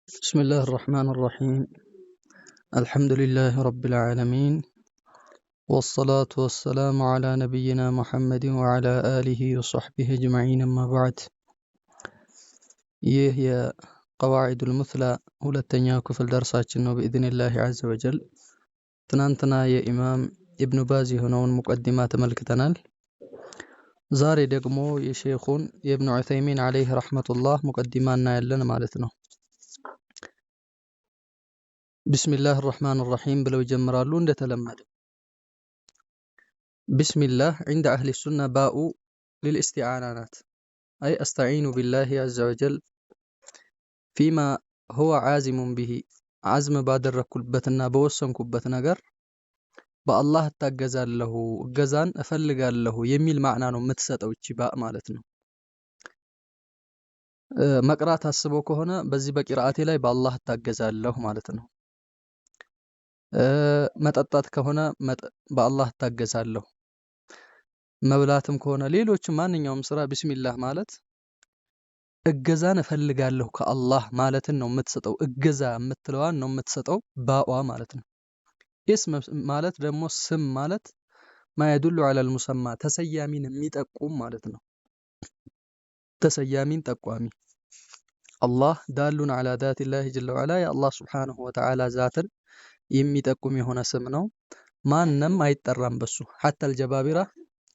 بسم الله الرحمن الرحيم. الحمد لله رب العالمين، والصلاة والسلام على نبينا محمد وعلى آله وصحبه أجمعين، أما بعد. هي قواعد المثلى ሁለተኛው ክፍል ደርሳችን ነው بإذن الله عز وجل። ትናንትና የኢማም ኢብኑ ባዝ የሆነውን ሙቀዲማ ተመልክተናል። ዛሬ ደግሞ የሼኹን የኢብኑ ዑሰይሚን አለይሂ ረህመቱላህ ሙቀዲማ እናያለን ማለት ነው። بسم الله الرحمن الرحيم بلو جمرالون እንደተለመደ بسم الله عند أهل السنة باء للاستعانات، أي أستعين بالله عز وجل فيما هو عازم به، عزم بادر كلبتنا بوسن كبتنا قر بالله تجزال له جزان أفلقال له يميل معنى متسات أو اتباع مالتنا. مقرات السبوك هنا بزي بقراءتي لاي بالله تجزال له مالتنا. መጠጣት ከሆነ በአላህ ታገዛለሁ። መብላትም ከሆነ ሌሎች ማንኛውም ስራ ቢስሚላህ ማለት እገዛን እፈልጋለሁ ከአላህ ማለትን ነው የምትሰጠው። እገዛ የምትለዋን ነው የምትሰጠው ባዋ ማለት ነው። እስም ማለት ደግሞ ስም ማለት ما يدل على المسمى ተሰያሚን የሚጠቁም ማለት ነው። ተሰያሚን ጠቋሚ አላህ ዳሉን على ذات الله جل وعلا የአላህ سبحانه وتعالى ዛትን የሚጠቁም የሆነ ስም ነው። ማንንም አይጠራም በሱ حتى الجبابرة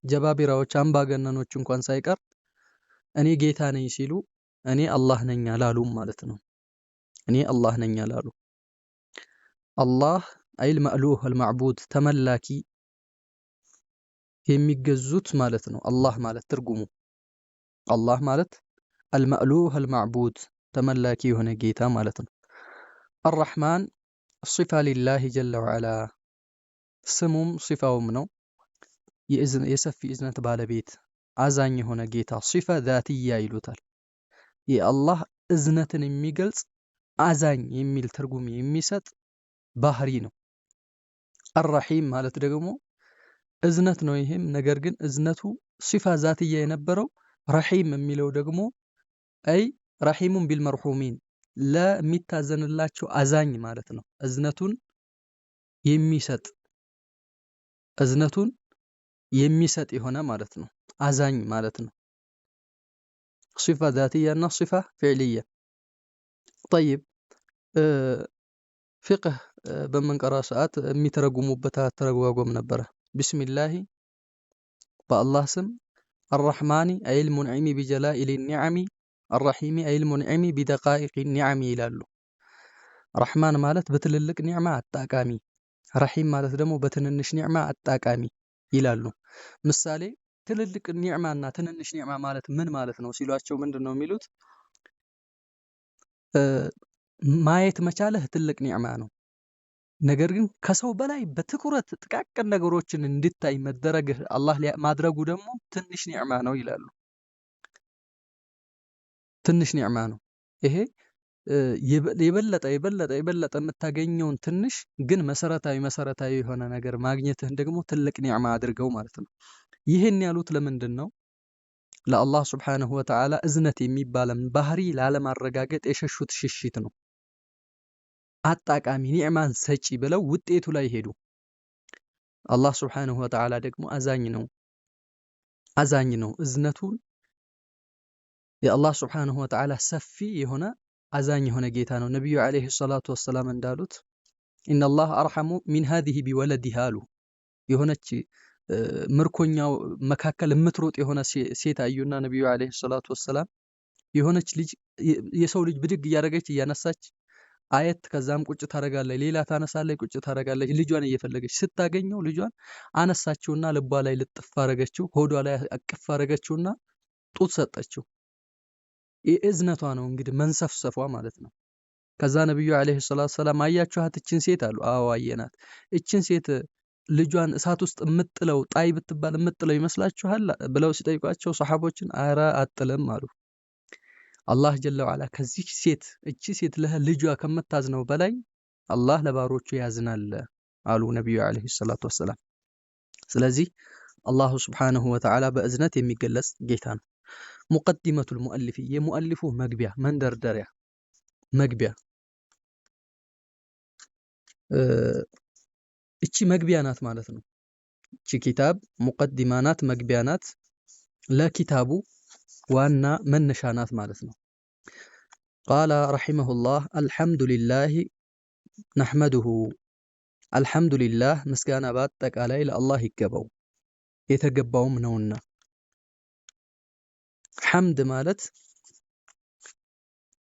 ጀባቢራዎች አምባገነኖች እንኳን ሳይቀር እኔ ጌታ ነኝ ሲሉ እኔ አላህ ነኝ አላሉም ማለት ነው። እኔ አላህ ነኝ አላሉ። አላህ አይል ማእሉህ المعبود ተመላኪ የሚገዙት ማለት ነው። አላህ ማለት ትርጉሙ አላህ ማለት المألوه المعبود ተመላኪ የሆነ ጌታ ማለት ነው። الرحمن صفة لله جل وعلا ስሙም ሲፋውም ነው። የሰፊ እዝነት ባለቤት አዛኝ የሆነ ጌታ ሲፋ ዛቲያ ይሉታል። የአላህ እዝነትን የሚገልጽ አዛኝ የሚል ትርጉም የሚሰጥ ባህሪ ነው። الرحيم ማለት ደግሞ እዝነት ነው። ይሄም ነገር ግን እዝነቱ ሲፋ ዛቲያ የነበረው ረሂም የሚለው ደግሞ አይ ረሂሙን ቢልመርሁሚን ለሚታዘንላቸው አዛኝ ማለት ነው። እዝነቱን የሚሰጥ የሆነ ማለት ነው። አዛኝ ማለት ነው። ሲፋ ዛቲያ እና ሲፋ ፊዕልያ። طيب ፍቅህ በመንቀራ ሰዓት የሚተረጉሙበት አተረጓጎም ነበረ። ቢስሚላህ በአላህ ስም الرحمن أي المنعم بجلائل النعم الرحيم أي المنعم بدقائق النعم ይላሉ። ረህማን ማለት በትልልቅ ኒዕማ አጣቃሚ፣ ረሂም ማለት ደግሞ በትንንሽ ኒዕማ አጣቃሚ ይላሉ። ምሳሌ ትልልቅ ኒዕማና ትንንሽ ኒዕማ ማለት ምን ማለት ነው ሲሏቸው ምንድነው የሚሉት? ማየት መቻልህ ትልቅ ኒዕማ ነው። ነገር ግን ከሰው በላይ በትኩረት ጥቃቅን ነገሮችን እንድታይ መደረግህ አላህ ማድረጉ ደግሞ ትንሽ ኒዕማ ነው ይላሉ። ትንሽ ኒዕማ ነው። ይሄ የበለጠ የምታገኘውን ትንሽ ግን መሰረታዊ የሆነ ነገር ማግኘትህን ደግሞ ትልቅ ኒዕማ አድርገው ማለት ነው። ይህን ያሉት ለምንድን ነው? ለአላህ Subhanahu Wa Ta'ala እዝነት የሚባለን ባህሪ ላለማረጋገጥ የሸሹት ሽሽት ነው። አጣቃሚ ኒዕማን ሰጪ ብለው ውጤቱ ላይ ሄዱ። አላህ Subhanahu Wa Ta'ala ደግሞ አዛኝ ነው። እዝነቱን የአላህ Subhanahu Wa Ta'ala ሰፊ የሆነ አዛኝ የሆነ ጌታ ነው። ነብዩ አለይሂ ሰላቱ ወሰለም እንዳሉት ኢነላህ አርሐሙ ሚን ሃዚሂ ቢወለዲሃ አሉ። የሆነች ምርኮኛው መካከል የምትሮጥ የሆነ ሴት አዩና ነብዩ አለይሂ ሰላቱ ወሰለም የሆነች ልጅ የሰው ልጅ ብድግ እያደረገች እያነሳች አየት ከዛም ቁጭ ታረጋለች፣ ሌላ ታነሳለች፣ ቁጭ ታረጋለች። ልጇን እየፈለገች ስታገኘው ልጇን አነሳችውና ልቧ ላይ ልጥፍ አረገችው፣ ሆዷ ላይ አቅፍ አረገችውና ጡት ሰጠችው። የእዝነቷ ነው እንግዲህ መንሰፍሰፏ ማለት ነው። ከዛ ነብዩ አለይሂ ሰላቱ ሰላም አያችኋት እችን ሴት አሉ። አዎ አየናት። እችን ሴት ልጇን እሳት ውስጥ የምጥለው ጣይ ብትባል የምጥለው ይመስላችኋል ብለው ሲጠይቋቸው ሰሃቦችን አረ አጥልም አሉ። አላህ ጀለ ወዐላ ከዚህ ሴት እቺ ሴት ለልጇ ከምታዝነው በላይ አላህ ለባሮቹ ያዝናል አሉ ነብዩ አለይሂ ሰላቱ ወሰላም። ስለዚህ አላህ Subhanahu Wa Ta'ala በእዝነት የሚገለጽ ጌታ ነው። ሙቀዲመቱል ሙአሊፍ የሙአሊፉ መግቢያ መንደርደሪያ መግቢያ እቺ መግቢያ ናት ማለት ነው። እቺ ኪታብ ሙቀዲማ ናት፣ መግቢያ ናት። ለኪታቡ ዋና መነሻ ናት ማለት ነው። ቃለ ረሒመሁላህ አልሐምዱሊላህ ነሕመዱሁ አልሐምዱሊላህ ምስጋና በአጠቃላይ ለአላህ ይገባው የተገባውም ነውና። ሐምድ ማለት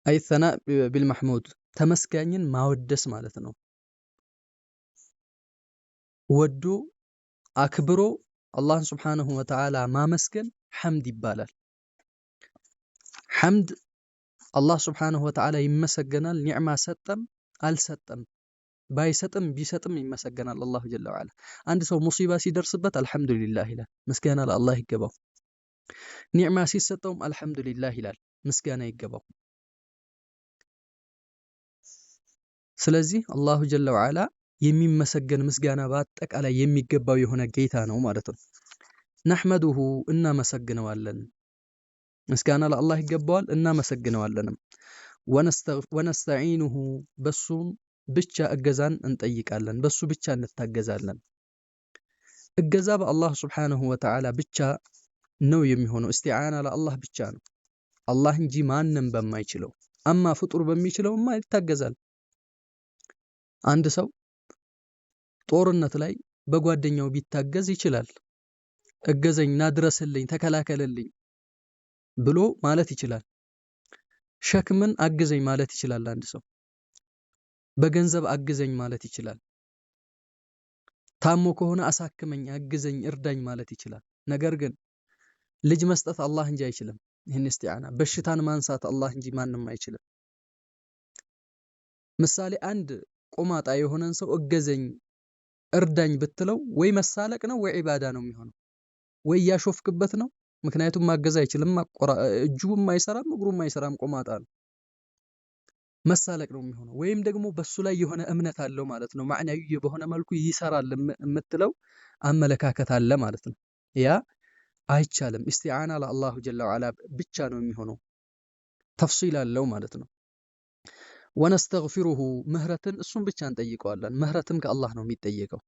አይ ሰናእ ቢልመሕሙድ ተመስጋኝን ማወደስ ማለት ነው። ወዶ አክብሮ አላህን ስብሓነሁ ወተዓላ ማመስገን ሐምድ ይባላል። ሐምድ አላህ ስብሓነሁ ወተዓላ ይመሰገናል። ኒዕማ ሰጠም አልሰጠም፣ ባይሰጥም ቢሰጥም ይመሰገናል አላሁ ጀለ ወዐላ። አንድ ሰው ሙሲባ ሲደርስበት አልሐምዱሊላህ ይላል፣ ምስጋና ለአላህ ይገባው። ኒዕማ ሲሰጠውም አልሐምዱሊላህ ይላል፣ ምስጋና ይገባው። ስለዚህ አላሁ ጀለ ወዐላ የሚመሰገን ምስጋና በአጠቃላይ የሚገባው የሆነ ጌታ ነው ማለት ነው። ነሕመዱሁ እናመሰግነዋለን፣ ምስጋና ለአላህ ይገባዋል፣ እናመሰግነዋለንም። ወነስተዒኑሁ በሱም ብቻ እገዛን እንጠይቃለን፣ በሱ ብቻ እንታገዛለን። እገዛ በአላህ ስብሓነሁ ወተዓላ ብቻ ነው የሚሆነው። እስቲዓና ለአላህ ብቻ ነው፣ አላህ እንጂ ማንም በማይችለው። አማ ፍጡር በሚችለውማ ይታገዛል። አንድ ሰው ጦርነት ላይ በጓደኛው ቢታገዝ ይችላል። እገዘኝ፣ ናድረስልኝ፣ ተከላከልልኝ ብሎ ማለት ይችላል። ሸክምን አግዘኝ ማለት ይችላል። አንድ ሰው በገንዘብ አግዘኝ ማለት ይችላል። ታሞ ከሆነ አሳክመኝ፣ አግዘኝ፣ እርዳኝ ማለት ይችላል። ነገር ግን ልጅ መስጠት አላህ እንጂ አይችልም። ይህን እስቲዓና በሽታን ማንሳት አላህ እንጂ ማንም አይችልም። ምሳሌ አንድ ቆማጣ የሆነን ሰው እገዘኝ እርዳኝ ብትለው ወይ መሳለቅ ነው ወይ ዒባዳ ነው የሚሆነው፣ ወይ ያሾፍክበት ነው። ምክንያቱም ማገዝ አይችልም፣ እጁም አይሰራም እግሩም አይሰራም፣ ቆማጣ ነው። መሳለቅ ነው የሚሆነው። ወይም ደግሞ በሱ ላይ የሆነ እምነት አለው ማለት ነው፣ ማዕናዊ በሆነ መልኩ ይሰራል የምትለው አመለካከት አለ ማለት ነው። ያ አይቻልም። እስቲዓና ለአላሁ ጀለ ወዐላ ብቻ ነው የሚሆነው። ተፍሲል አለው ማለት ነው። ወነስተግፊሩሁ ምህረትን እሱን ብቻ እንጠይቀዋለን። ምህረትም ከአላህ ነው የሚጠየቀው።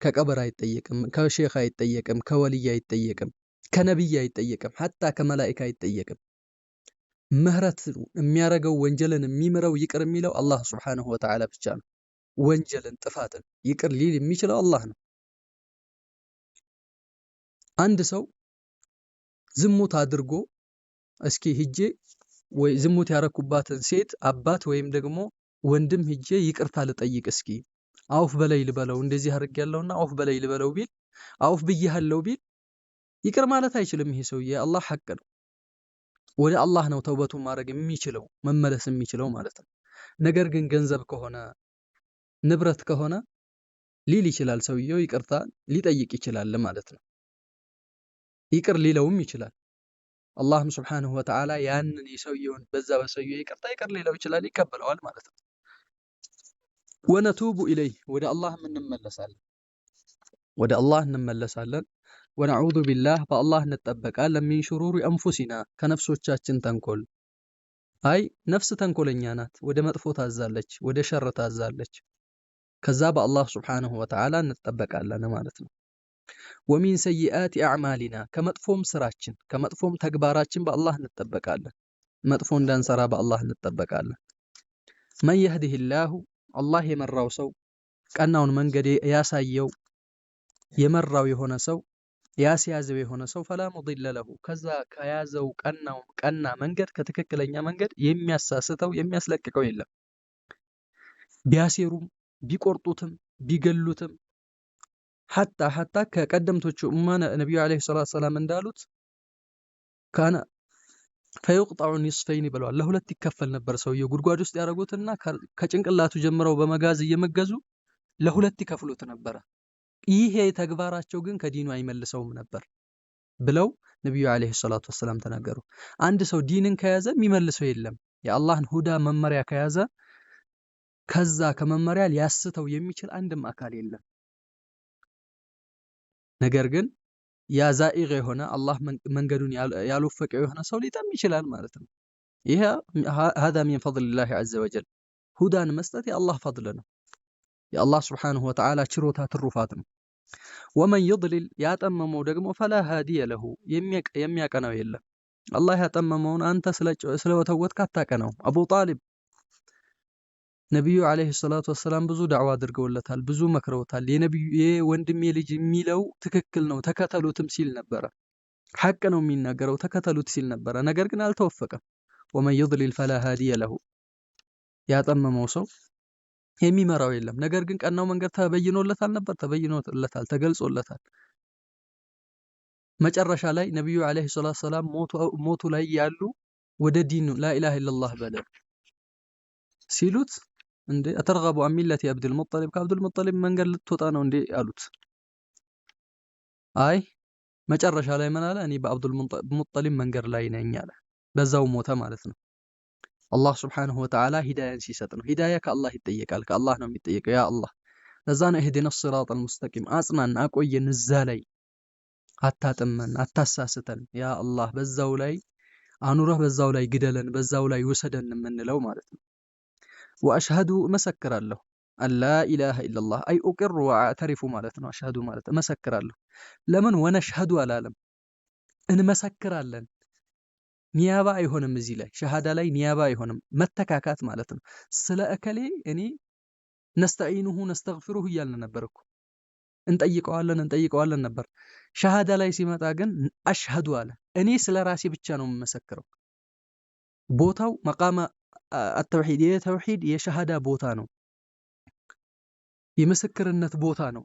ከቀብር አይጠየቅም፣ ከሼኽ አይጠየቅም፣ ከወልይ አይጠየቅም፣ ከነቢይ አይጠየቅም፣ ሐታ ከመላኢካ አይጠየቅም። ምህረት የሚያረገው ወንጀልን የሚምረው ይቅር የሚለው አላህ ስብሓነሁ ወተዓላ ብቻ ነው። ወንጀልን ጥፋትን ይቅር ሊል የሚችለው አላህ ነው። አንድ ሰው ዝሙት አድርጎ እስኪ ሂጄ ወይ ዝሙት ያረኩባትን ሴት አባት ወይም ደግሞ ወንድም ሂጄ ይቅርታ ልጠይቅ እስኪ አውፍ በላይ ልበለው እንደዚህ አድርጌያለሁና አውፍ በላይ ልበለው ቢል አውፍ ብዬሃለሁ ቢል ይቅር ማለት አይችልም። ይሄ ሰውዬ የአላህ ሐቅ ነው። ወደ አላህ ነው ተውበቱን ማድረግ የሚችለው መመለስ የሚችለው ማለት ነው። ነገር ግን ገንዘብ ከሆነ ንብረት ከሆነ ሊል ይችላል ሰውየው፣ ይቅርታ ሊጠይቅ ይችላል ማለት ነው። ይቅር ሊለውም ይችላል። አላህም ስብሓነሁ ወተዓላ ያንን የሰውየውን በዛ በሰውየው ይቅርታ ይቅር ሊለው ይችላል፣ ይቀበለዋል ማለት ነው። ወነቱቡ ኢለይህ ወደ አላህ እንመለሳለን፣ ወደ አላህ እንመለሳለን። ወነዑዙ ቢላህ በአላህ እንጠበቃለን። ሚን ሹሩሪ አንፉሲና ከነፍሶቻችን ተንኮል። አይ ነፍስ ተንኮለኛ ናት፣ ወደ መጥፎ ታዛለች፣ ወደ ሸር ታዛለች። ከዛ በአላህ ስብሓነሁ ወተዓላ እንጠበቃለን ማለት ነው። ወሚን ሰይአት አዕማሊና ከመጥፎም ስራችን ከመጥፎም ተግባራችን በአላህ እንጠበቃለን። መጥፎ እንዳንሰራ በአላህ እንጠበቃለን። መን የህዲሂላሁ አላህ የመራው ሰው ቀናውን መንገድ ያሳየው የመራው የሆነ ሰው ያስያዘው የሆነ ሰው ፈላ ሙዲለ ለሁ ከዛ ከያዘው ቀና መንገድ ከትክክለኛ መንገድ የሚያሳስተው የሚያስለቅቀው የለም። ቢያሴሩም ቢቆርጡትም ቢገሉትም ሐታ ከቀደምቶቹ ነቢዩ ዓለይሂ ሰላቱ ወሰላም እንዳሉት ካነ ፈዩቅጠዑ ኒስፈይን ብለዋል። ለሁለት ይከፈል ነበር ሰውየው። ጉድጓድ ውስጥ ያደረጉትና ከጭንቅላቱ ጀምረው በመጋዝ እየመገዙ ለሁለት ይከፍሉት ነበረ። ይሄ ተግባራቸው ግን ከዲኑ አይመልሰውም ነበር ብለው ነቢዩ ዓለይሂ ሰላቱ ወሰላም ተናገሩ። አንድ ሰው ዲንን ከያዘ የሚመልሰው የለም። የአላህን ሁዳ መመሪያ ከያዘ ከዛ ከመመሪያ ሊያስተው የሚችል አንድም አካል የለም። ነገር ግን ያ ዛኢግ የሆነ አላህ መንገዱን ያልወፈቀው የሆነ ሰው ሊጠም ይችላል ማለት ነው። ይሄ هذا من فضل الله عز وجل ሁዳን መስጠት የአላህ ፈድል ነው። የአላህ ስብሓንሁ ወተዓላ ችሮታ ትሩፋት ነው። ወመን ይድሊል ያጠመመው ደግሞ ፈላ ሃዲየ ለሁ የሚያቀናው የለም። አላህ ያጠመመውን አንተ ስለወተወትክ አታቀናውም። አቡ ጣሊብ ነቢዩ ዓለይሂ ሰላቱ ወሰላም ብዙ ዳዕዋ አድርገውለታል፣ ብዙ መክረውታል። የወንድሜ ልጅ የሚለው ትክክል ነው ተከተሉትም ሲል ነበረ። ሐቅ ነው የሚናገረው ተከተሉት ሲል ነበረ። ነገር ግን አልተወፈቀም። ወመን ይድሊል ፈላ ሃዲየ ለሁ ያጠመመው ሰው የሚመራው የለም። ነገር ግን ቀናው መንገድ ተበይኖለታል ነበር፣ ተበይኖለታል፣ ተገልጾለታል። መጨረሻ ላይ ነቢዩ ዓለይሂ ሰላቱ ወሰላም ሞቱ ላይ ያሉ ወደ ዲኑ ላኢላሃ ኢለላህ በለ ሲሉት እንዴ አተርገቡ አን ሚለቲ አብዱል ሙጠሊብ ከአብዱል ሙጠሊብ መንገድ ልትወጣ ነው እንዴ አሉት። አይ መጨረሻ ላይ ምን አለ? እኔ በአብዱል ሙጠሊብ መንገድ ላይ ነኝ አለ። በዛው ሞተ ማለት ነው። አላህ ስብሓንሁ ወተዓላ ሂዳያን ሲሰጥ ነው። ሂዳያ ከአላህ ይጠየቃል፣ ከአላህ ነው የሚጠየቀው። ያ አላህ ለዛ ነው ኢህዲነ ሲራጠል ሙስተቂም አጽናን፣ አቆየን፣ እዛ ላይ አታጥመን፣ አታሳስተን ያ አላህ፣ በዛው ላይ አኑረህ፣ በዛው ላይ ግደለን፣ በዛው ላይ ውሰደን የምንለው ማለት ነው። ወአሽሀዱ እመሰክራለሁ አላ ኢላሃ ኢለላህ አይ ኡቅሩ ወአዕተሪፉ ማለት ነው። አሽሀዱ ማለት እመሰክራለሁ። ለምን ወነሽሀዱ አላለም? እንመሰክራለን። ኒያባ አይሆንም። እዚህ ላይ ሸሃዳ ላይ ኒያባ አይሆንም፣ መተካካት ማለት ነው። ስለ እከሌ እኔ ነስተዒኑሁ ነስተግፊሩሁ እያልን ነበር እኮ እንጠይቀዋለን ነበር። ሸሃዳ ላይ ሲመጣ ግን አሽሀዱ አለ። እኔ ስለ ራሴ ብቻ ነው የምመሰክረው። ቦታው መቃማ አተውሂድ የተውሂድ የሸሃዳ ቦታ ነው፣ የምስክርነት ቦታ ነው።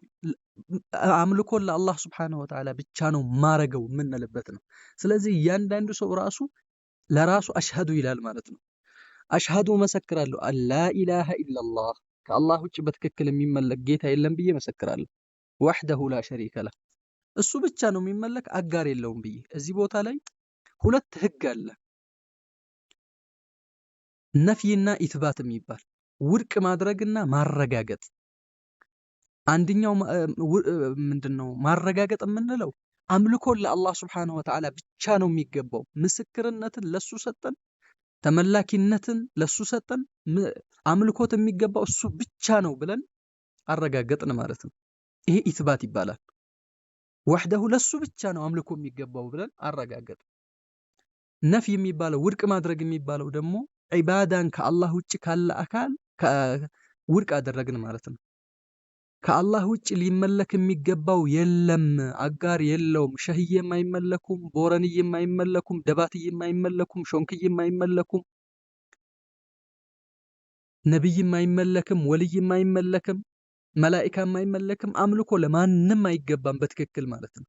አምልኮን ለአላህ ስብሓነሁ ወተዓላ ብቻ ነው ማረገው የምንልበት ነው። ስለዚህ እያንዳንዱ ሰው ራሱ ለራሱ አሽሀዱ ይላል ማለት ነው። አሽሀዱ መሰክራለሁ አላ ኢላሃ ኢለላህ ከአላህ ውጭ በትክክል የሚመለክ ጌታ የለም ብዬ መሰክራለሁ። ወሕደሁ ላ ሸሪከ ለህ እሱ ብቻ ነው የሚመለክ አጋር የለውም ብዬ። እዚህ ቦታ ላይ ሁለት ህግ አለ፣ ነፍይና ኢትባት የሚባል ውድቅ ማድረግና ማረጋገጥ። አንደኛው ምንድነው ማረጋገጥ የምንለው? አምልኮን ለአላህ ስብሓንሁ ወተዓላ ብቻ ነው የሚገባው። ምስክርነትን ለሱ ሰጠን፣ ተመላኪነትን ለሱ ሰጠን፣ አምልኮት የሚገባው እሱ ብቻ ነው ብለን አረጋገጥን ማለት ነው። ይሄ ኢትባት ይባላል። ወሕደሁ ለሱ ብቻ ነው አምልኮ የሚገባው ብለን አረጋገጥን። ነፍይ የሚባለው ውድቅ ማድረግ የሚባለው ደግሞ ዒባዳን ከአላህ ውጭ ካለ አካል ውድቅ አደረግን ማለት ነው። ከአላህ ውጭ ሊመለክ የሚገባው የለም፣ አጋር የለውም። ሸህዬም አይመለኩም፣ ቦረንዬም አይመለኩም፣ ደባትዬም አይመለኩም፣ ሾንክዬም አይመለኩም፣ ነብይም አይመለክም፣ ወልይም አይመለክም፣ መላኢካም አይመለክም። አምልኮ ለማንም አይገባም በትክክል ማለት ነው።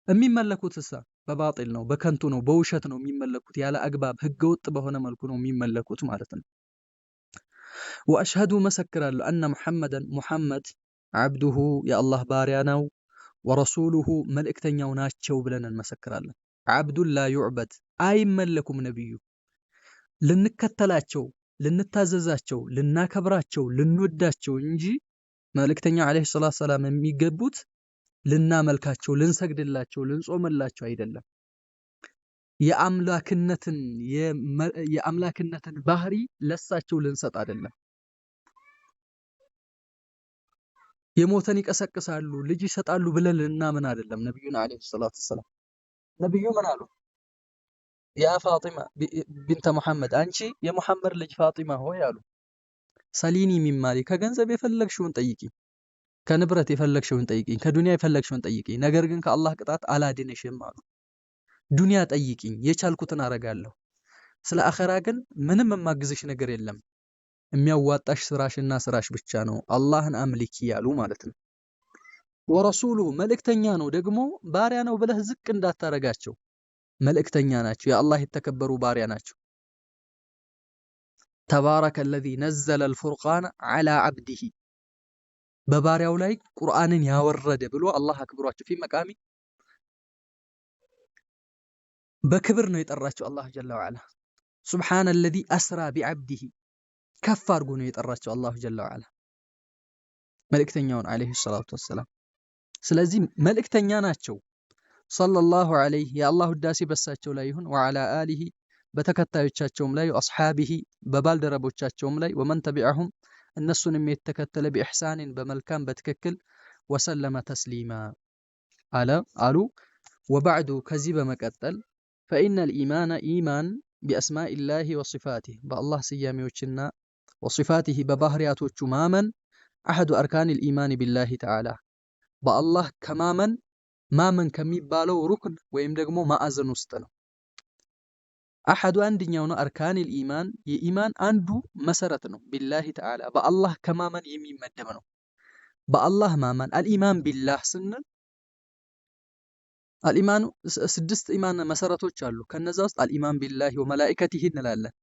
የሚመለኩት እሳ በባጢል ነው፣ በከንቱ ነው፣ በውሸት ነው የሚመለኩት። ያለ አግባብ ህገወጥ በሆነ መልኩ ነው የሚመለኩት ማለት ነው። ወአሽሀዱ መሰክራለሁ አነ ሙሐመደን ሙሐመድ ዓብዱሁ የአላህ ባሪያ ነው፣ ወረሱሉሁ መልእክተኛው ናቸው ብለን እንመሰክራለን። ዓብዱን ላ ዩዕበድ አይመለኩም። ነቢዩ ልንከተላቸው፣ ልንታዘዛቸው፣ ልናከብራቸው፣ ልንወዳቸው እንጂ መልእክተኛ ዓለይሂ ሰላቱ ወሰላም የሚገቡት ልናመልካቸው፣ ልንሰግድላቸው፣ ልንጾምላቸው አይደለም። የአምላክነትን ባህሪ ለሳቸው ልንሰጥ አይደለም። የሞተን ይቀሰቅሳሉ፣ ልጅ ይሰጣሉ ብለን ልናምን አይደለም። ነብዩና አለይሂ ሰላቱ ወሰላም ነብዩ ምን አሉ? ያ ፋጢማ ቢንተ ሙሐመድ አንቺ የሙሐመድ ልጅ ፋጢማ ሆይ አሉ፣ ሰሊኒ ሚማሊ ከገንዘብ የፈለግሽውን ጠይቂኝ፣ ከንብረት የፈለግሽውን ጠይቂኝ፣ ከዱንያ የፈለግሽውን ጠይቂኝ፣ ነገር ግን ከአላህ ቅጣት አላድንሽም አሉ። ዱንያ ጠይቂኝ፣ የቻልኩትን አረጋለሁ። ስለ አኺራ ግን ምንም የማግዝሽ ነገር የለም። የሚያዋጣሽ ስራሽና ስራሽ ብቻ ነው። አላህን አምልኪ ያሉ ማለት ነው። ወረሱሉ መልእክተኛ ነው ደግሞ ባሪያ ነው ብለህ ዝቅ እንዳታረጋቸው። መልእክተኛ ናቸው፣ የአላህ የተከበሩ ባሪያ ናቸው። ተባረከ الذي نزل الفرقان على عبده በባሪያው ላይ ቁርአንን ያወረደ ብሎ አላህ አክብሯቸው። ፊ መቃሚ በክብር ነው የጠራቸው አላህ ጀለ ወዐላ። ሱብሃነ الذي أسرى بعبده ከፍ አድርጎ ነው የጠራቸው አላህ ጀለ ወዐላ መልእክተኛውን አለይሂ ሰላቱ ወሰላም። ስለዚህ መልእክተኛ ናቸው። ሰለላሁ ዐለይሂ የአላህ ውዳሴ በሳቸው ላይ ይሁን፣ ወዐላ አሊሂ በተከታዮቻቸውም ላይ፣ ወአስሐቢሂ በባልደረቦቻቸውም ላይ፣ ወመን ተቢዐሁም እነሱንም የተከተለ ቢኢሕሳንን በመልካም በትክክል ወሰለመ ተስሊማ አሉ። ወባዕዱ ከዚህ በመቀጠል ፈኢነል ኢማነ ኢማን ቢአስማኢላሂ ወሲፋቲህ በአላህ ስያሜዎችና ወሲፋቲህ በባህሪያቶቹ ማመን አሐዱ አርካኒል ኢማን ቢላሂ ተዓላ በአላህ ማመን ከሚባለው ሩክን ወይም ደግሞ ማዕዘን ውስጥ ነው። አሐዱ አንድኛው ነው። አርካኒል ኢማን የኢማን አንዱ መሰረት ነው። ቢላሂ ተዓላ በአላህ ከማመን የሚመደብ ነው። በአላህ ማመን አልኢማን ቢላህ ስንል አልኢማኑ 6 ኢማን መሰረቶች አሉ። ከነዛ ውስጥ አልኢማን ቢላሂ ወመላኢከቲሂ እንላለን።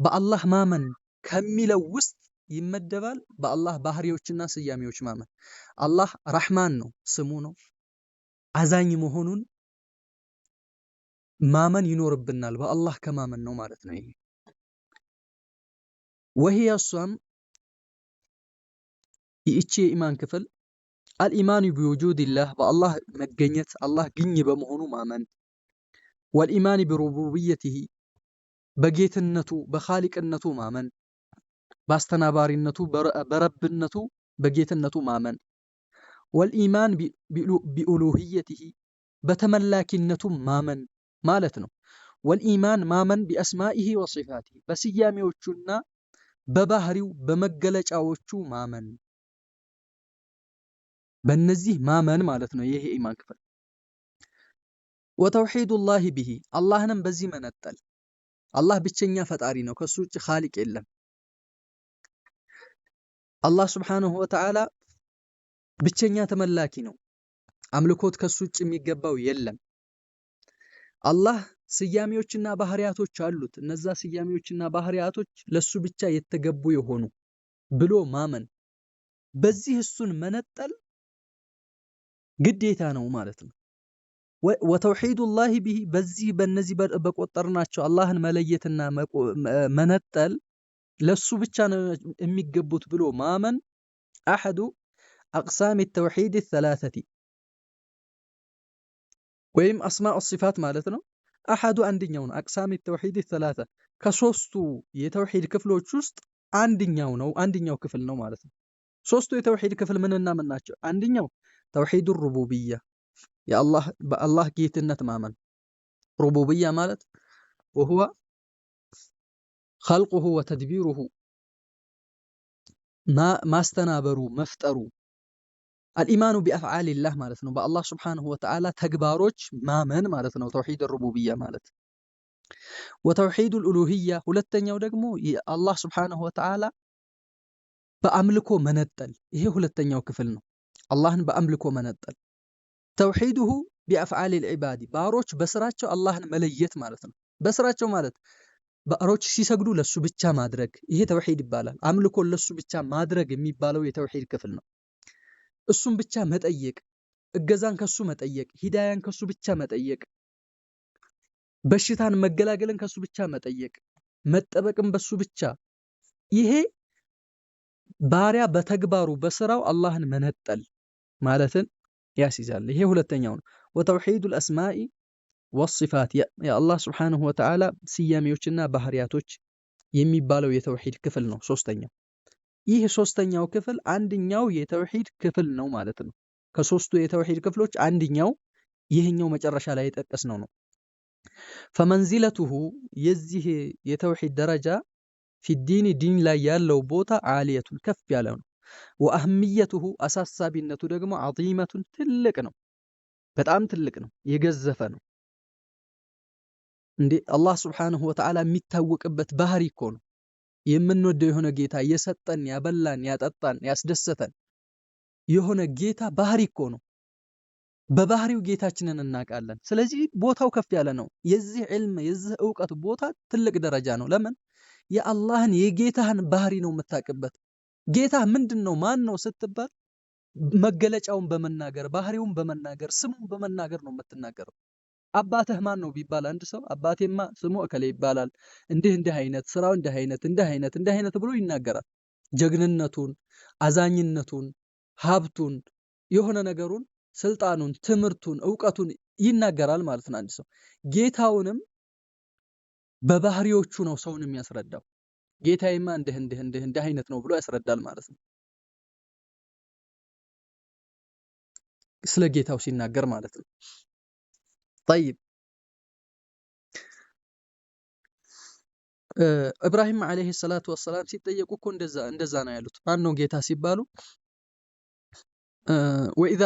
በአላህ ማመን ከሚለው ውስጥ ይመደባል። በአላህ ባህሪዎችና ስያሜዎች ማመን። አላህ ረሕማን ነው ስሙ ነው። አዛኝ መሆኑን ማመን ይኖርብናል። በአላህ ከማመን ነው ማለት ነው። ይሄ ወሂየ እሷም ይህቺ የኢማን ክፍል አልኢማኑ ቢውጁድላህ በአላህ መገኘት አላህ ግኝ በመሆኑ ማመን፣ ወልኢማን ቢሩቡብየቲሂ በጌትነቱ በኻሊቅነቱ ማመን፣ በአስተናባሪነቱ በረብነቱ በጌትነቱ ማመን፣ ወልኢማን ቢኡሉህየቲሂ በተመላኪነቱ ማመን ማለት ነው። ወልኢማን ማመን ቢአስማኢሂ ወሲፋቲሂ በስያሜዎቹና በባህሪው በመገለጫዎቹ ማመን፣ በእነዚህ ማመን ማለት ነው። ይሄ ኢማን ክፍል ወተውሂዱላሂ ቢሂ አላህንም በዚህ መነጠል። አላህ ብቸኛ ፈጣሪ ነው፣ ከሱ ውጭ ኻሊቅ የለም። አላህ ሱብሓነሁ ወተዓላ ብቸኛ ተመላኪ ነው፣ አምልኮት ከሱ ውጭ የሚገባው የለም። አላህ ስያሜዎችና ባህሪያቶች አሉት፣ እነዛ ስያሜዎችና ባህሪያቶች ለሱ ብቻ የተገቡ የሆኑ ብሎ ማመን፣ በዚህ እሱን መነጠል ግዴታ ነው ማለት ነው። ወተውሂዱላሂ ቢሂ በዚህ በእነዚህ በቆጠርናቸው አላህን መለየትና መነጠል ለሱ ብቻ ነው የሚገቡት ብሎ ማመን አሐዱ አቅሳም ተውሂድ ሰላሰቲ ወይም አስማኡ ሲፋት ማለት ነው። አሐዱ አንድኛው ነው። አቅሳም ተውሂድ ሰላሳ ከሶስቱ የተውሂድ ክፍሎች ውስጥ አንድኛው ክፍል ነው ማለት ነው። ሶስቱ የተውሂድ ክፍል ምንና ምን ናቸው? አንድኛው ተውሂዱ ሩቡብያ በአላህ ጌትነት ማመን። ሩቡብያ ማለት ወሁወ ኸልቁሁ ወተድቢሩሁ ማስተናበሩ መፍጠሩ። አልኢማኑ ቢአፍዓሊላህ ማለት ነው፣ በአላህ ሱብሓነሁ ወተዓላ ተግባሮች ማመን ማለት ነው ተውሂድ ሩቡብያ ማለት። ወተውሂዱል ኡሉሂያ ሁለተኛው ደግሞ የአላህ ሱብሓነሁ ወተዓላ በአምልኮ መነጠል። ይሄ ሁለተኛው ክፍል ነው፣ አላህን በአምልኮ መነጠል። ተውሂዱሁ ቢአፍዓሊል ዒባዲ ባሮች በስራቸው አላህን መለየት ማለት ነው። በስራቸው ማለት ባሮች ሲሰግዱ ለሱ ብቻ ማድረግ፣ ይሄ ተውሂድ ይባላል። አምልኮን ለሱ ብቻ ማድረግ የሚባለው የተውሂድ ክፍል ነው። እሱን ብቻ መጠየቅ፣ እገዛን ከሱ መጠየቅ፣ ሂዳያን ከሱ ብቻ መጠየቅ፣ በሽታን መገላገልን ከሱ ብቻ መጠየቅ፣ መጠበቅን በሱ ብቻ። ይሄ ባሪያ በተግባሩ በስራው አላህን መነጠል ማለትን ያስይዛል። ይሄ ሁለተኛው ነው። ወተውሂዱል አስማኢ ወሲፋት የአላህ ሱብሓነሁ ወተዓላ ስያሜዎችና ባህሪያቶች የሚባለው የተውሂድ ክፍል ነው ሶስተኛው። ይህ ሶስተኛው ክፍል አንድኛው የተውሂድ ክፍል ነው ማለት ነው። ከሶስቱ የተውሂድ ክፍሎች አንድኛው ይህኛው መጨረሻ ላይ የጠቀስነው ነው። ፈመንዚለቱሁ የዚህ የተውሂድ ደረጃ ፊዲን ዲን ላይ ያለው ቦታ ዓሊየቱን ከፍ ያለ ነው። ወአህሚየቱሁ አሳሳቢነቱ ደግሞ ዐዚመቱን ትልቅ ነው፣ በጣም ትልቅ ነው፣ የገዘፈ ነው። እንዴ አላህ ሱብሓነሁ ወተዓላ የሚታወቅበት ባህሪ እኮ ነው። የምንወደው የሆነ ጌታ የሰጠን ያበላን ያጠጣን ያስደሰተን የሆነ ጌታ ባህሪ እኮ ነው። በባህሪው ጌታችንን እናውቃለን። ስለዚህ ቦታው ከፍ ያለ ነው። የዚህ ዕልም የዚህ ዕውቀት ቦታ ትልቅ ደረጃ ነው። ለምን? የአላህን የጌታህን ባህሪ ነው የምታውቅበት። ጌታ ምንድን ነው ማን ነው ስትባል መገለጫውን በመናገር ባህሪውን በመናገር ስሙን በመናገር ነው የምትናገረው። አባትህ ማን ነው ቢባል አንድ ሰው አባቴማ ስሙ እከሌ ይባላል፣ እንዲህ አይነት ስራው እንዲህ አይነት ብሎ ይናገራል። ጀግንነቱን፣ አዛኝነቱን፣ ሀብቱን፣ የሆነ ነገሩን፣ ስልጣኑን፣ ትምህርቱን፣ ዕውቀቱን ይናገራል ማለት ነው አንድ ሰው። ጌታውንም በባህሪዎቹ ነው ሰውን የሚያስረዳው። ጌታዬማ እንዲህ አይነት ነው ብሎ ያስረዳል ማለት ነው። ስለ ጌታው ሲናገር ማለት ነው። طيب ኢብራሂም አለይሂ ሰላቱ ወሰላም ሲጠየቁ እኮ እንደዛ ነው ያሉት። ማን ነው ጌታ ሲባሉ ወኢዛ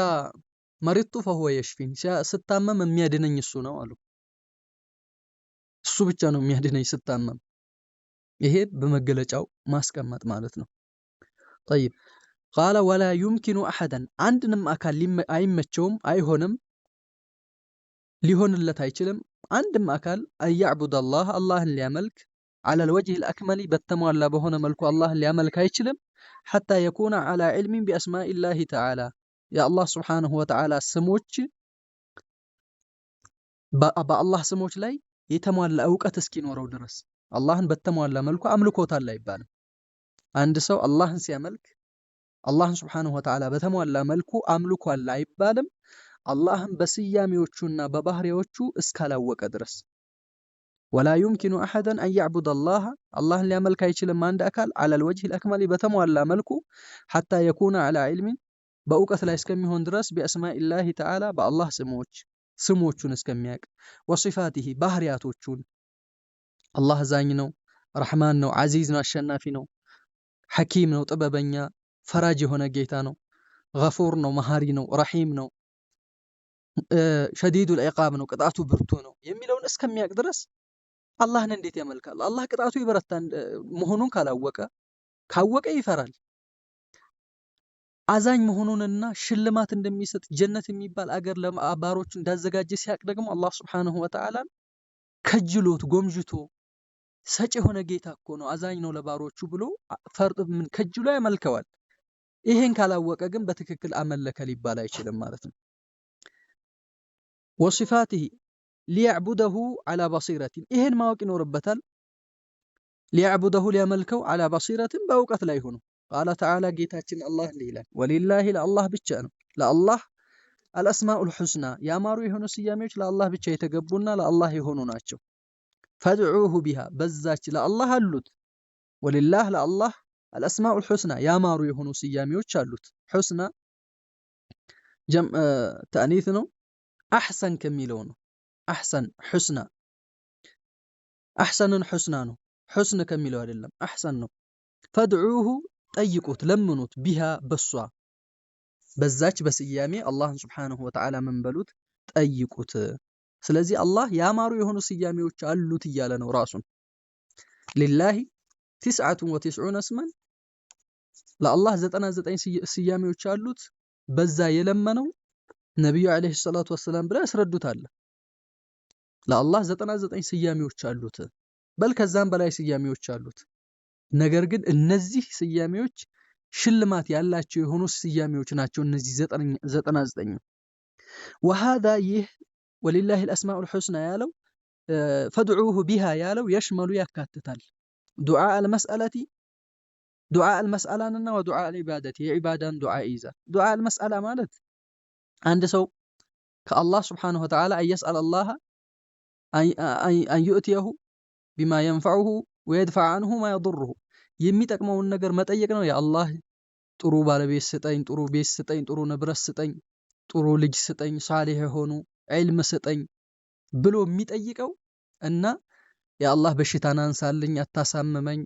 መሪጡ ፈሁወ የሽፊን፣ ስታመም የሚያድነኝ እሱ ነው አሉ። እሱ ብቻ ነው የሚያድነኝ ስታመም። ይሄ በመገለጫው ማስቀመጥ ማለት ነው። طيب قال ولا يمكن احدا አንድንም አካል አይመቸውም አይሆንም ሊሆንለት አይችልም አንድም አካል አያዕቡድ አላህን ሊያመልክ على الوجه الأكمل በተሟላ በሆነ መልኩ አላህን ሊያመልክ አይችልም حتى يكون على علم بأسماء الله تعالى يا الله سبحانه وتعالى ስሞች በአላህ ስሞች ላይ የተሟላ ዕውቀት እስኪኖረው ድረስ አላህን በተሟላ መልኩ አምልኮታል አይባልም። አንድ ሰው አላህን ሲያመልክ አላህን Subhanahu Wa Ta'ala በተሟላ መልኩ አምልኳል አይባልም አላህን በስያሜዎቹና በባህሪዎቹ እስካላወቀ ድረስ። ولا يمكن احدا ان يعبد الله ሊያመልክ አይችልም አንድ አካል على الوجه الاكمل በተሟላ መልኩ حتى يكون على علم በእውቀት ላይ እስከሚሆን ድረስ بأسماء الله تعالى በአላህ ስሞቹን እስከሚያውቅ وصفاته ባህሪያቶቹን አላህ ዛኝ ነው ረህማን ነው አዚዝ ነው አሸናፊ ነው ሐኪም ነው ጥበበኛ ፈራጅ የሆነ ጌታ ነው ገፉር ነው መሐሪ ነው ረሂም ነው ሸዲዱል ዒቃብ ነው ቅጣቱ ብርቱ ነው የሚለውን እስከሚያውቅ ድረስ አላህን እንዴት ያመልካል? አላህ ቅጣቱ ይበረታ መሆኑን ካወቀ ይፈራል። አዛኝ መሆኑንና ሽልማት እንደሚሰጥ ጀነት የሚባል አገር ለባሮቹ እንዳዘጋጀ ሲያቅ ደግሞ አላህ Subhanahu Wa Ta'ala ከጅሎት ጎምጅቶ ሰጪ የሆነ ጌታ እኮ ነው አዛኝ ነው ለባሮቹ ብሎ ፈርጥ ምን ከጅሎ ያመልከዋል። ይሄን ካላወቀ ግን በትክክል አመለከ ሊባል አይችልም ማለት ነው። ወሲፋቲሂ ሊያዕቡደሁ على بصيرة ይሄን ማወቅ ይኖርበታል። ሊያዕቡደሁ ሊያመልከው على بصيرة በእውቀት ላይ ሆኖ ቃለ ተዓላ ጌታችን አላህ እንዲህ ይላል ወሊላሂ ለአላህ ብቻ ነው ለአላህ አልአስማኡል ሑስና ያማሩ የሆኑ ስያሜዎች ለአላህ ብቻ የተገቡና ለአላህ የሆኑ ናቸው። ፈድዑሁ ቢሃ በዛች ለአላህ አሉት ወሊላህ ለአላህ አልአስማኡል ሑስና ያማሩ የሆኑ ስያሜዎች አሉት። ሑስና ተአኒት ነው አሕሰን ከሚለው ነው። አሕሰን ሑስና አሕሰንን ሑስና ነው ሑስን ከሚለው አይደለም አሕሰን ነው። ፈድዑሁ ጠይቁት ለምኑት ቢሃ በሷ በዛች በስያሜ አላህን Subhanahu Wa Ta'ala መንበሉት ጠይቁት። ስለዚህ አላህ ያማሩ የሆኑ ስያሜዎች አሉት እያለ ነው ራሱን ሊላሂ 99 እስመን ለአላህ 99 ስያሜዎች አሉት። በዛ የለመነው ነብዩ አለይሂ ሰላቱ ወሰለም ብለው ያስረዱታል። ለአላህ 99 ስያሜዎች አሉት በል ከዛም በላይ ስያሜዎች አሉት። ነገር ግን እነዚህ ስያሜዎች ሽልማት ያላቸው የሆኑ ስያሜዎች ናቸው እነዚህ 99 وهذا ይህ ወሊላሂ الاسماء الحسنى ያለው فدعوه بها ያለው يشمل ያካትታል ዱዓ المسألة ودعاء العبادة የዒባዳን ዱዓ ይይዛል። ዱዓ المسألة ማለት አንድ ሰው ከአላህ Subhanahu Wa Ta'ala يسأل الله أن يؤتيه بما ينفعه ويدفع عنه ما يضره የሚጠቅመውን ነገር መጠየቅ ነው። ያ አላህ ጥሩ ባለቤት ስጠኝ፣ ጥሩ ቤት ስጠኝ፣ ጥሩ ንብረት ስጠኝ፣ ጥሩ ልጅ ስጠኝ፣ ሷሊህ የሆኑ ዒልም ስጠኝ ብሎ የሚጠይቀው እና ያ አላህ በሽታን አንሳልኝ፣ አታሳመመኝ፣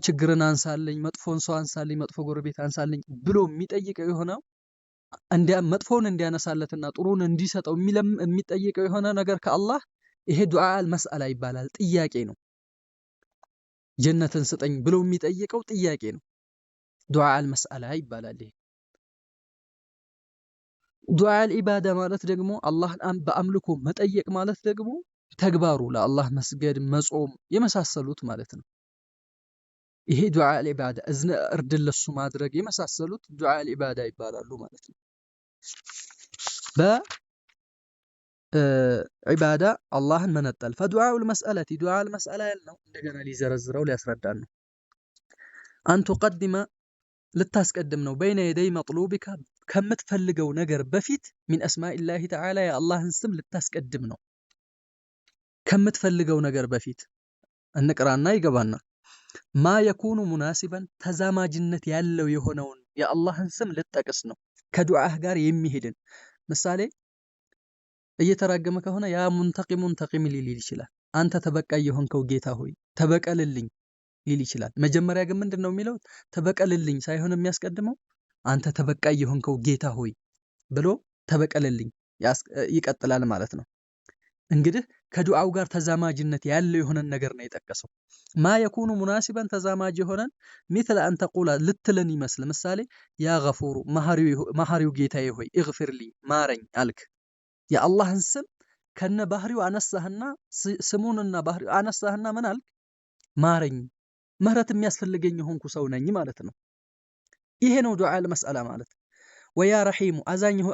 ችግርን አንሳልኝ፣ መጥፎን ሰው አንሳልኝ፣ መጥፎ ጎረቤት አንሳልኝ ብሎ የሚጠይቀው የሆነው መጥፎን እንዲያነሳለትና ጥሩን እንዲሰጠው የሚጠይቀው የሆነ ነገር ከአላህ ይሄ ዱዓ አልመስአላ ይባላል። ጥያቄ ነው። ጀነትን ስጠኝ ብሎ የሚጠይቀው ጥያቄ ነው። ዱዓ አልመስአላ ይባላል። ይሄ ዱዓ አልኢባዳ ማለት ደግሞ አላህን በአምልኮ መጠየቅ ማለት ደግሞ ተግባሩ ለአላህ መስገድ፣ መጾም የመሳሰሉት ማለት ነው። ይሄ ዱዓ አልኢባዳ እርድን ለሱ ማድረግ የመሳሰሉት ዱዓ አልኢባዳ ይባላሉ ማለት ነው። በዒባዳ አላህን መነጠል ፈዱዓኡል መስአለቲ ዱዓ አልመስአላ ያልነው እንደገና ሊዘረዝረው ሊያስረዳን ነው። አንቱ ቀድመ ልታስቀድም ነው በይነ የደይ መጥሉቢካ ከምትፈልገው ነገር በፊት ሚን አስማኢላሂ ተዓላ የአላህን ስም ልታስቀድም ነው። ከምትፈልገው ነገር በፊት እንቅራና ይገባና ማ የኩኑ ሙናሲበን ተዛማጅነት ያለው የሆነውን የአላህን ስም ልጠቅስ ነው ከዱዓህ ጋር የሚሄድን። ምሳሌ እየተራገመ ከሆነ ያ ሙንተቂም ሊል ይችላል። አንተ ተበቃይ የሆንከው ጌታ ሆይ ተበቀልልኝ ሊል ይችላል። መጀመሪያ ግን ምንድነው የሚለው? ተበቀልልኝ ሳይሆን የሚያስቀድመው አንተ ተበቃይ የሆንከው ጌታ ሆይ ብሎ ተበቀልልኝ ይቀጥላል ማለት ነው። እንግዲህ ከዱዓው ጋር ተዛማጅነት ያለው የሆነን ነገር ነው የጠቀሰው። ማ የኩኑ ሙናሲበን ተዛማጅ የሆነን مثل أن تقول ልትለን ይመስል ምሳሌ ያ ገፉሩ መሐሪው ጌታዬ ሆይ እግፍርሊ ማረኝ አልክ። የአላህን ስም ከነ ባህሪው አነሳህና ስሙንና ባህሪው አነሳህና ምን አልክ? ማረኝ ምህረት የሚያስፈልገኝ የሆንኩ ሰው ነኝ ማለት ነው። ይሄ ነው ዱዓ ለመስአላ ማለት። ወያ ረሂሙ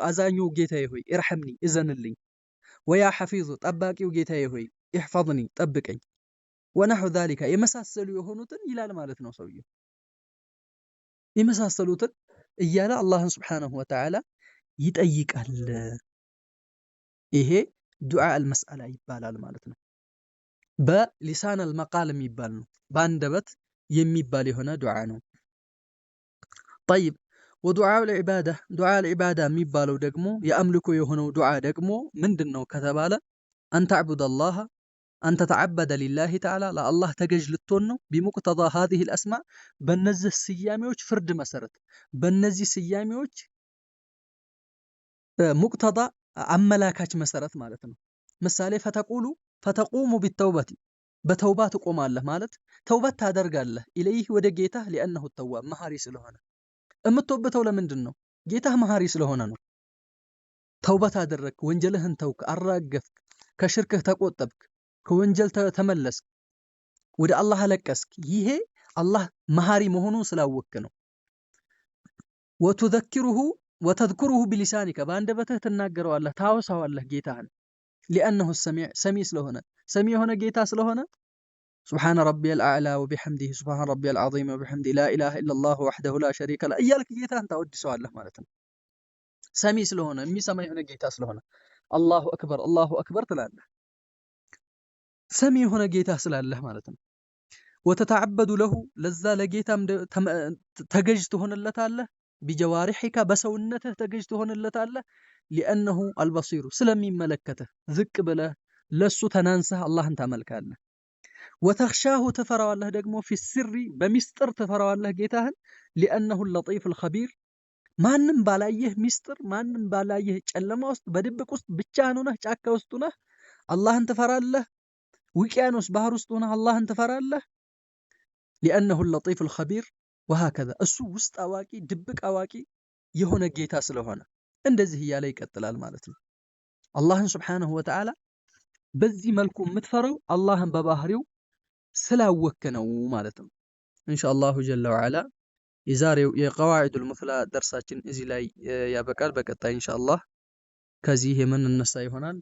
አዛኙ ጌታዬ ሆይ ኢርሐምኒ እዘንልኝ። ወያ ሐፊዙ ጠባቂው ጌታዬ ሆይ ኢህፈዝኒ ጠብቀኝ። ወነሑ ዛሊካ የመሳሰሉ የሆኑትን ይላል ማለት ነው ሰውየው። የመሳሰሉትን እያለ አላህን ሱብሓነሁ ወተዓላ ይጠይቃል። ይሄ ዱዓ አልመስአላ ይባላል ማለት ነው። በሊሳን አልመቃል የሚባል ነው። በአንደበት የሚባል የሆነ ዱዓ ነው። ጠይብ ወዱዓው ለዒባዳ ዱዓ ለዒባዳ የሚባለው ደግሞ የአምልኮ የሆነው ዱዓ ደግሞ ምንድን ነው ከተባለ አን ተዕቡደ አላህ አን ተተዓበደ ሊላሂ ተዓላ ለአላህ ተገዥ ልትሆን ነው። ቢሙቅተዳ ሃዚሂ ልአስማ በእነዚህ ስያሜዎች ፍርድ መሰረት በእነዚህ ስያሜዎች ሙቅተዳ አመላካች መሰረት ማለት ነው። ምሳሌ ፈተቁሙ ቢተውበቲ በተውባ ትቆማለህ ማለት ተውበት ታደርጋለህ ኢለይህ ወደ ጌታህ ሊአነሁ ተዋብ መሐሪ ስለሆነ። እምትወብተው ለምንድን ነው? ጌታህ መሐሪ ስለሆነ ነው። ተውበት አደረግክ፣ ወንጀልህን ተውክ፣ አራገፍክ፣ ከሽርክህ ተቆጠብክ፣ ከወንጀል ተመለስክ፣ ወደ አላህ አለቀስክ። ይሄ አላህ መሐሪ መሆኑን ስላወክ ነው። ወተዝኩሩሁ ቢሊሳኒከ በአንደበትህ ትናገረዋለህ፣ ታወሳዋለህ ጌታህን ሊአነሁ ሰሚዕ ሰሚ ስለሆነ ሰሚ የሆነ ጌታ ስለሆነ ሱብሓነ ረቢየል አዕላ ወቢሐምዲሂ ሱብሓነ ረቢየል ዐዚም ወቢሐምዲሂ ላኢላሃ ኢለላህ ወሕደሁ ላ ሸሪከ ለህ እያልክ ጌታህን ታወድሰዋለህ ማለት ነው። ሰሚ ስለሆነ የሚሰማ የሆነ ጌታ ስለሆነ አላሁ አክበር ትላለህ። ሰሚ የሆነ ጌታ ስላለህ ማለት ነው። ወተተዓበዱ ለሁ ለዛ ለጌታም ተገዥ ትሆንለታለህ። ቢጀዋሪሒካ በሰውነትህ ተገዥ ትሆንለታለህ። ሊአነሁ አልበሲሩ ስለሚመለከትህ ዝቅ ብለህ ለሱ ተናንሰህ አላህን ታመልካለህ። ወተኽሻሁ ትፈራዋለህ ደግሞ ፊስሪ በሚስጥር ትፈራዋለህ ጌታህን ሊአነሁ ለጢፍ አልኸቢር ማንም ባላየህ ሚስጥር ማንም ባላየህ ጨለማ ውስጥ በድብቅ ውስጥ ብቻህን ሆነህ ጫካ ውስጥ ሆነህ አላህን ትፈራለህ። ውቅያኖስ ባህር ውስጥ ሆነህ አላህን ትፈራለህ። ሊአነሁ ለጢፍ አልኸቢር ወሃከዛ እሱ ውስጥ አዋቂ ድብቅ አዋቂ የሆነ ጌታ ስለሆነ እንደዚህ እያለ ይቀጥላል ማለት ነው። አላህን ሱብሓነሁ ወተዓላ በዚህ መልኩ የምትፈራው አላህን በባህሪው ስላወክ ነው ማለት ነው። ኢንሻአላሁ ጀለ ወዐላ የዛሬው የቀዋዒዱል ሙስላ ደርሳችን እዚህ ላይ ያበቃል። በቀጣይ ኢንሻአላህ ከዚህ የምንነሳ ይሆናል።